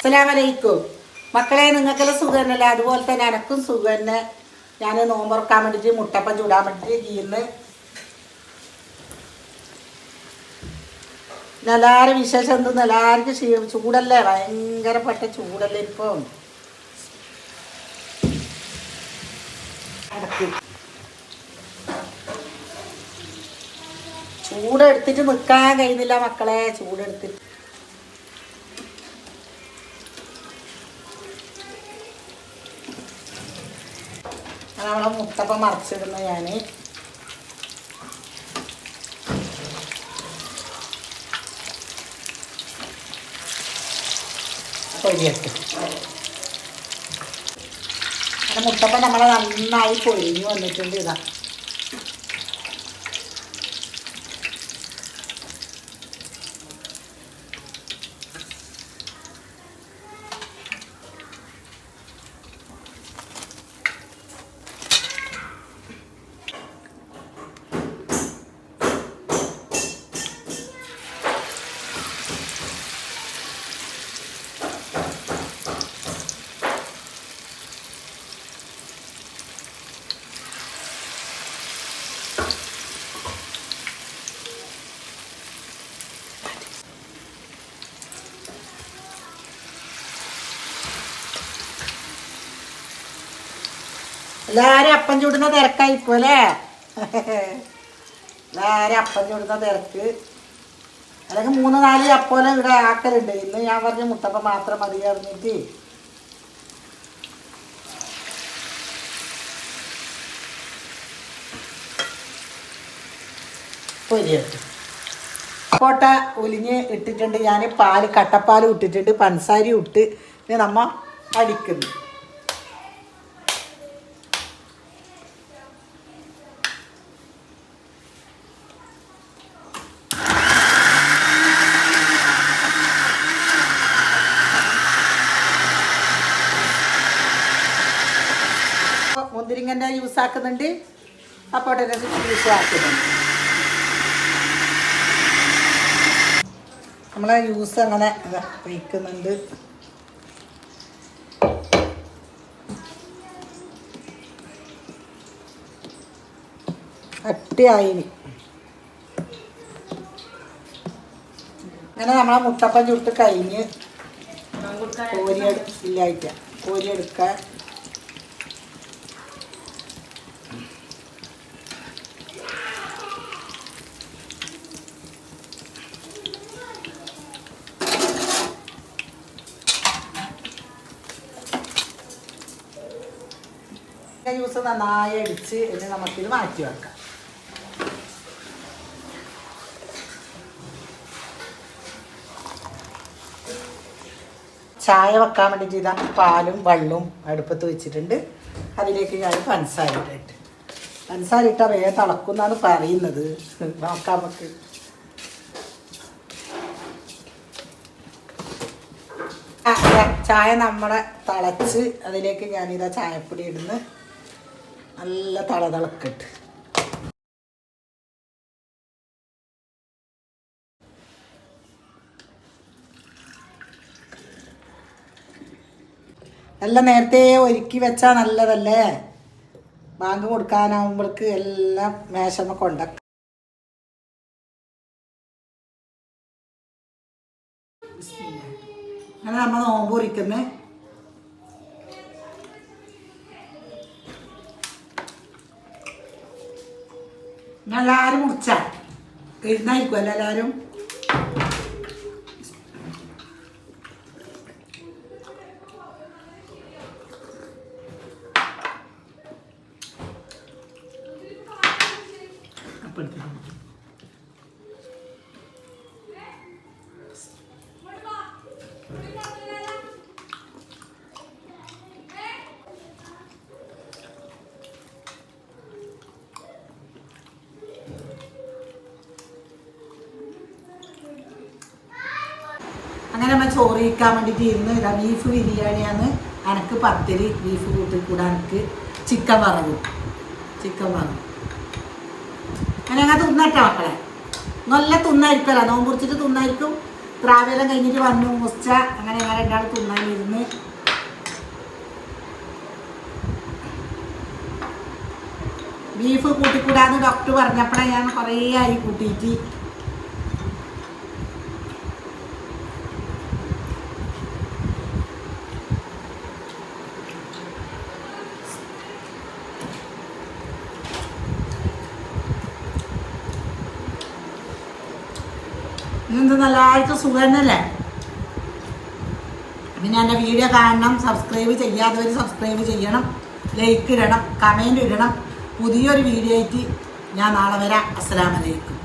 അസ്സലാമലൈക്കും മക്കളെ, നിങ്ങൾക്കെല്ലാം സുഖം തന്നെയല്ലേ? അതുപോലെ തന്നെ എനക്കും സുഖം തന്നെ. ഞാൻ നോമ്പുറക്കാൻ വേണ്ടിയിട്ട് മുട്ടപ്പം ചൂടാൻ വേണ്ടിയിട്ട് ചെയ്യുന്നു. എല്ലാവരും വിശേഷം എന്തെന്ന് എല്ലാവർക്കും ചൂടല്ലേ, ഭയങ്കരപ്പെട്ട ചൂടല്ലേ ഇപ്പം. ചൂടെടുത്തിട്ട് നിൽക്കാൻ കഴിയുന്നില്ല മക്കളെ, ചൂടെടുത്തിട്ട്. നമ്മളെ മുട്ടപ്പം മറിച്ചിടുന്നു ഞാൻ. പൊരിയിട്ട് മുട്ടപ്പം നമ്മളെ നന്നായി പൊരിഞ്ഞ് വന്നിട്ടുണ്ട്. ഇതാ എല്ലാവരും അപ്പം ചൂടുന്ന തിരക്കായിപ്പോ അല്ലേ? എല്ലാവരും അപ്പം ചൂടുന്ന തിരക്ക്. അല്ലെങ്കിൽ 3-4 അപ്പോലെ ഇവിടെ ആക്കലുണ്ട്. ഇന്ന് ഞാൻ പറഞ്ഞ മുട്ടപ്പം മാത്രം മതി അറിഞ്ഞിട്ട് പൊരിയിട്ട് കോട്ട ഒലിഞ്ഞ് ഇട്ടിട്ടുണ്ട്. ഞാൻ കട്ടപ്പാലും ഇട്ടിട്ടുണ്ട്, പഞ്ചസാരയും ഇട്ട് നമ്മ അടിക്കുന്നു. മുന്തിരിങ്ങൻ്റെ ജ്യൂസ് ആക്കുന്നുണ്ട്, സപ്പോട്ടയുടെ ജ്യൂസ് ആക്കുന്നുണ്ട്. നമ്മളെ ജ്യൂസ് അങ്ങനെ ഒഴിക്കുന്നുണ്ട്. അട്ടിയായി അങ്ങനെ നമ്മളെ മുട്ടപ്പം ചുട്ട് കഴിഞ്ഞ് കോരിയെടുക്കാൻ ജ്യൂസ് നന്നായി അടിച്ച് ഇനി നമുക്കിത് മാറ്റി വെക്കാം. ചായ വെക്കാൻ വേണ്ടിയിട്ട് ഇതാ പാലും വെള്ളവും അടുപ്പത്ത് വെച്ചിട്ടുണ്ട്. അതിലേക്ക് ഞാൻ പഞ്ചസാര ഇട്ടാൽ വേഗം തിളക്കുന്നാണ് പറയുന്നത്. നോക്കാം നമുക്ക്. ചായ നമ്മളെ തിളച്ച് അതിലേക്ക് ഞാനിതാ ചായപ്പൊടി ഇടുന്നു. നല്ല തിളക്കിട്ട് എല്ലാം നേരത്തെ ഒരുക്കി വെച്ചാൽ നല്ലതല്ലേ? ബാങ്ക് കൊടുക്കാനാവുമ്പോഴേക്ക് എല്ലാം മേശമ്മ കൊണ്ടാക്കും. അങ്ങനെ നമ്മൾ നോമ്പ് കുറിക്കുന്നത്. എല്ലാവരും മുറിച്ചാ ഇരുന്നായിരിക്കും അല്ലേ എല്ലാവരും? അങ്ങനെ നമ്മൾ ചോറ് കഴിക്കാൻ വേണ്ടിയിട്ട് ഇരുന്ന് ഇതാ ബീഫ് ബിരിയാണിയാണ്. എനിക്ക് പത്തിരി ബീഫ് കൂട്ടിക്കൂടാ, എനിക്ക് ചിക്കൻ വറവും അങ്ങനെ അങ്ങനെ തിന്നട്ടോ മക്കളെ. നല്ല തിന്നായിരിക്കുമല്ലോ, നോമ്പ് കുറിച്ചിട്ട് തിന്നായിരിക്കും. ത്രാവേലം കഴിഞ്ഞിട്ട് വന്നു മുസ്ച അങ്ങനെ ഞാൻ രണ്ടാൾ തിന്നാനിരുന്ന്. ബീഫ് കൂട്ടിക്കൂടാന്ന് ഡോക്ടർ പറഞ്ഞപ്പോഴാണ് ഞാൻ കുറേ ആയി കൂട്ടിയിട്ട്. ഇതെന്ത് നല്ലതായിട്ട് സുഖം തന്നെയല്ലേ? പിന്നെ എൻ്റെ വീഡിയോ കാണണം, സബ്സ്ക്രൈബ് ചെയ്യാത്തവർ സബ്സ്ക്രൈബ് ചെയ്യണം, ലൈക്ക് ഇടണം, കമൻറ്റ് ഇടണം. പുതിയൊരു വീഡിയോ ആയിട്ട് ഞാൻ നാളെ വരാം. അസ്സലാമു അലൈക്കും.